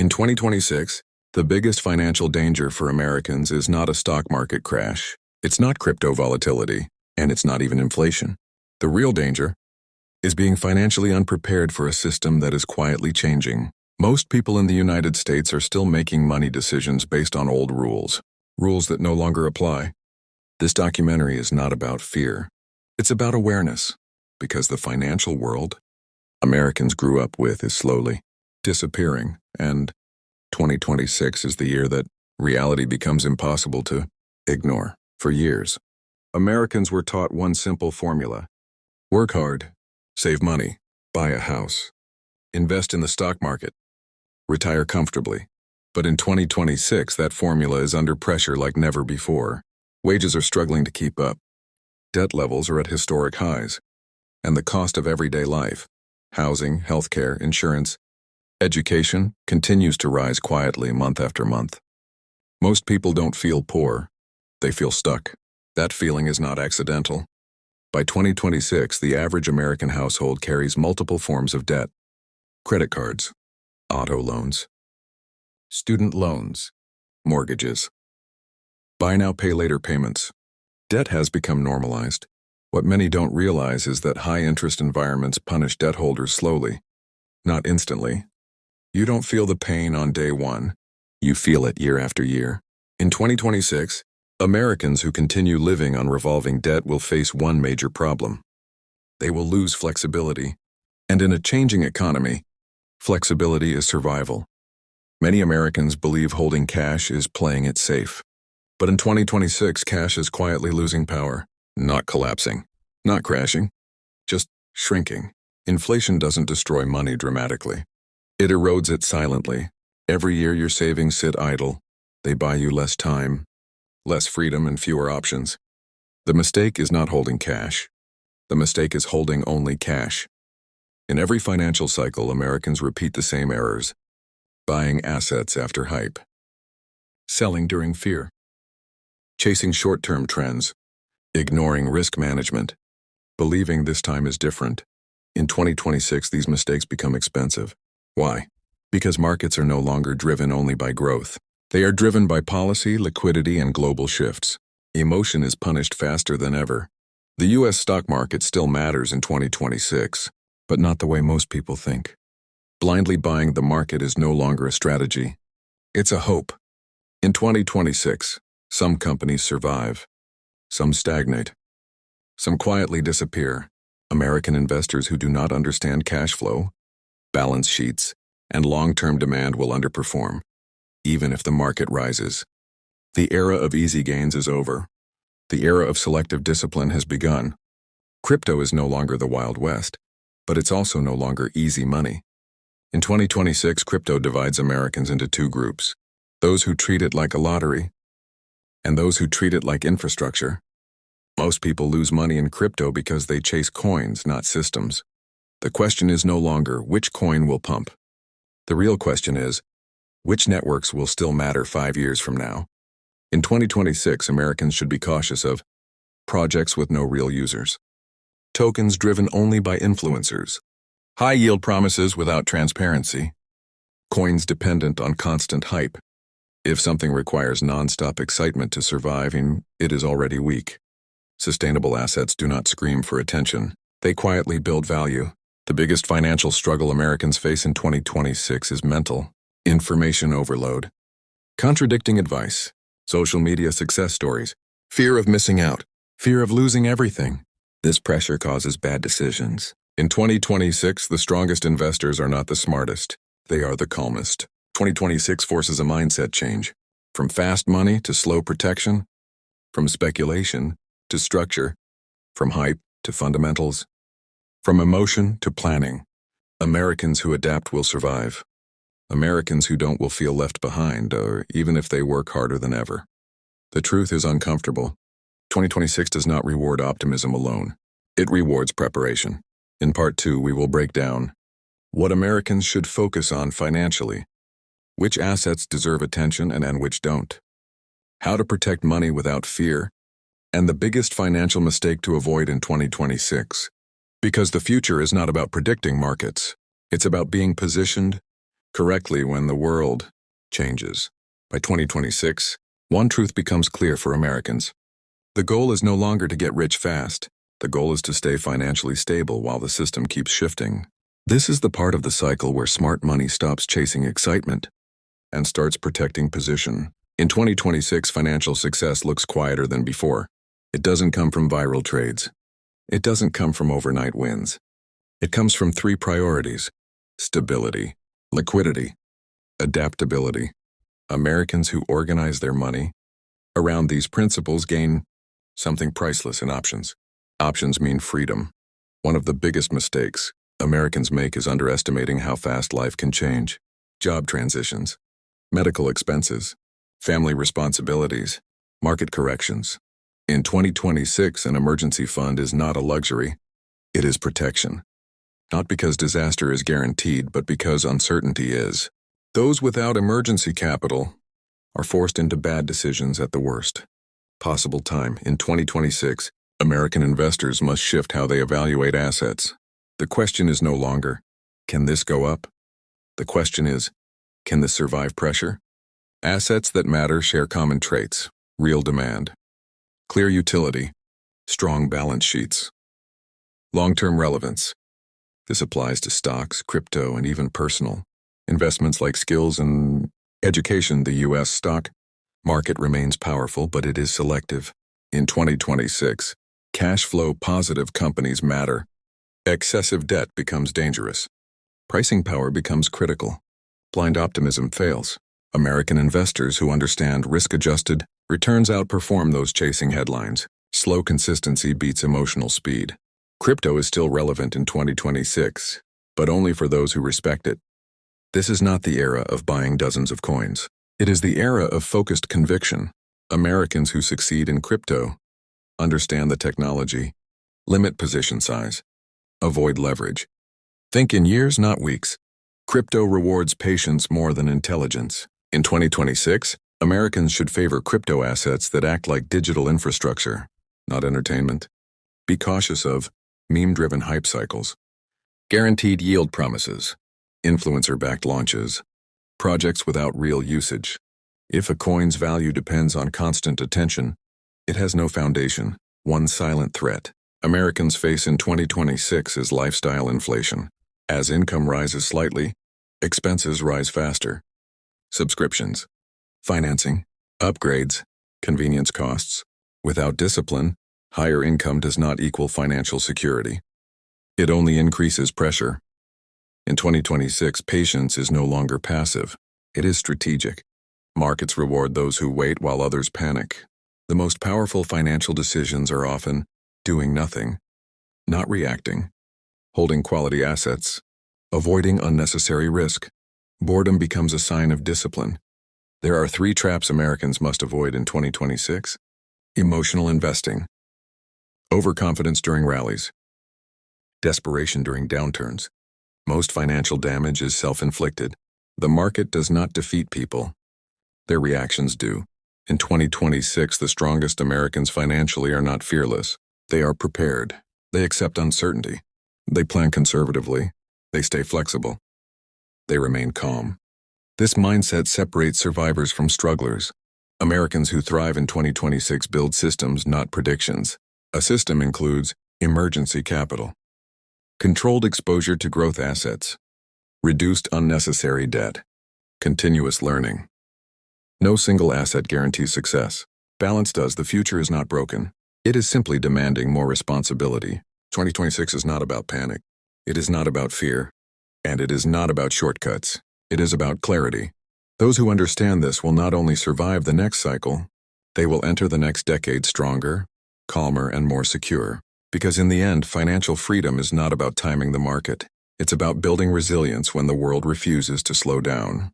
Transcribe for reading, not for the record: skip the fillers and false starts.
In 2026, the biggest financial danger for Americans is not a stock market crash. It's not crypto volatility, and it's not even inflation. The real danger is being financially unprepared for a system that is quietly changing. Most people in the United States are still making money decisions based on old rules, rules that no longer apply. This documentary is not about fear. It's about awareness, because the financial world Americans grew up with is slowly disappearing, and 2026 is the year that reality becomes impossible to ignore. For years, Americans were taught one simple formula: work hard, save money, buy a house, invest in the stock market, retire comfortably. But in 2026, that formula is under pressure like never before. Wages are struggling to keep up. Debt levels are at historic highs. And the cost of everyday life, housing, healthcare, insurance, education, continues to rise quietly month after month. Most people don't feel poor. They feel stuck. That feeling is not accidental. By 2026, the average American household carries multiple forms of debt: credit cards, auto loans, student loans, mortgages, buy now, pay later payments. Debt has become normalized. What many don't realize is that high-interest environments punish debt holders slowly, not instantly. You don't feel the pain on day one. You feel it year after year. In 2026, Americans who continue living on revolving debt will face one major problem. They will lose flexibility. And in a changing economy, flexibility is survival. Many Americans believe holding cash is playing it safe. But in 2026, cash is quietly losing power. Not collapsing, not crashing, just shrinking. Inflation doesn't destroy money dramatically. It erodes it silently. Every year your savings sit idle. They buy you less time, less freedom, and fewer options. The mistake is not holding cash. The mistake is holding only cash. In every financial cycle, Americans repeat the same errors: buying assets after hype, selling during fear, chasing short-term trends, ignoring risk management, believing this time is different. In 2026, these mistakes become expensive. Why? Because markets are no longer driven only by growth. They are driven by policy, liquidity, and global shifts. Emotion is punished faster than ever. The U.S. stock market still matters in 2026, but not the way most people think. Blindly buying the market is no longer a strategy. It's a hope. In 2026, some companies survive. Some stagnate. Some quietly disappear. American investors who do not understand cash flow, balance sheets, and long-term demand will underperform, even if the market rises. The era of easy gains is over. The era of selective discipline has begun. Crypto is no longer the Wild West, but it's also no longer easy money. In 2026, crypto divides Americans into two groups: those who treat it like a lottery, and those who treat it like infrastructure. Most people lose money in crypto because they chase coins, not systems. The question is no longer which coin will pump. The real question is, which networks will still matter 5 years from now? In 2026, Americans should be cautious of projects with no real users, tokens driven only by influencers, high-yield promises without transparency, coins dependent on constant hype. If something requires non-stop excitement to survive, it is already weak. Sustainable assets do not scream for attention. They quietly build value. The biggest financial struggle Americans face in 2026 is mental information overload. Contradicting advice, social media success stories, fear of missing out, fear of losing everything. This pressure causes bad decisions. In 2026, the strongest investors are not the smartest. They are the calmest. 2026 forces a mindset change. From fast money to slow protection, from speculation to structure, from hype to fundamentals, from emotion to planning. Americans who adapt will survive. Americans who don't will feel left behind, or even if they work harder than ever. The truth is uncomfortable. 2026 does not reward optimism alone. It rewards preparation. In Part 2, we will break down what Americans should focus on financially, which assets deserve attention and which don't, how to protect money without fear, and the biggest financial mistake to avoid in 2026. Because the future is not about predicting markets. It's about being positioned, correctly when the world changes. By 2026, one truth becomes clear for Americans. The goal is no longer to get rich fast. The goal is to stay financially stable while the system keeps shifting. This is the part of the cycle where smart money stops chasing excitement and starts protecting position. In 2026, financial success looks quieter than before. It doesn't come from viral trades. It doesn't come from overnight wins. It comes from three priorities: stability, liquidity, adaptability. Americans who organize their money around these principles gain something priceless in options. Options mean freedom. One of the biggest mistakes Americans make is underestimating how fast life can change. Job transitions, medical expenses, family responsibilities, market corrections. In 2026, an emergency fund is not a luxury. It is protection. Not because disaster is guaranteed, but because uncertainty is. Those without emergency capital are forced into bad decisions at the worst possible time. In 2026, American investors must shift how they evaluate assets. The question is no longer, can this go up? The question is, can this survive pressure? Assets that matter share common traits: real demand, clear utility, strong balance sheets, long-term relevance. This applies to stocks, crypto, and even personal investments like skills and education. The U.S. stock market remains powerful, but it is selective. In 2026, cash flow positive companies matter. Excessive debt becomes dangerous. Pricing power becomes critical. Blind optimism fails. American investors who understand risk-adjusted returns outperform those chasing headlines. Slow consistency beats emotional speed. Crypto is still relevant in 2026, but only for those who respect it. This is not the era of buying dozens of coins. It is the era of focused conviction. Americans who succeed in crypto understand the technology, limit position size, avoid leverage. Think in years, not weeks. Crypto rewards patience more than intelligence. In 2026, Americans should favor crypto assets that act like digital infrastructure, not entertainment. Be cautious of meme-driven hype cycles, guaranteed yield promises, influencer-backed launches, projects without real usage. If a coin's value depends on constant attention, it has no foundation. One silent threat Americans face in 2026 is lifestyle inflation. As income rises slightly, expenses rise faster. Subscriptions, financing, upgrades, convenience costs. Without discipline, higher income does not equal financial security. It only increases pressure. In 2026, patience is no longer passive. It is strategic. Markets reward those who wait while others panic. The most powerful financial decisions are often doing nothing, not reacting, holding quality assets, avoiding unnecessary risk. Boredom becomes a sign of discipline. There are three traps Americans must avoid in 2026. Emotional investing, overconfidence during rallies, desperation during downturns. Most financial damage is self-inflicted. The market does not defeat people. Their reactions do. In 2026, the strongest Americans financially are not fearless. They are prepared. They accept uncertainty. They plan conservatively. They stay flexible. They remain calm. This mindset separates survivors from strugglers. Americans who thrive in 2026 build systems, not predictions. A system includes emergency capital, controlled exposure to growth assets, reduced unnecessary debt, continuous learning. No single asset guarantees success. Balance does. The future is not broken. It is simply demanding more responsibility. 2026 is not about panic. It is not about fear. And it is not about shortcuts. It is about clarity. Those who understand this will not only survive the next cycle, they will enter the next decade stronger, calmer, and more secure. Because in the end, financial freedom is not about timing the market. It's about building resilience when the world refuses to slow down.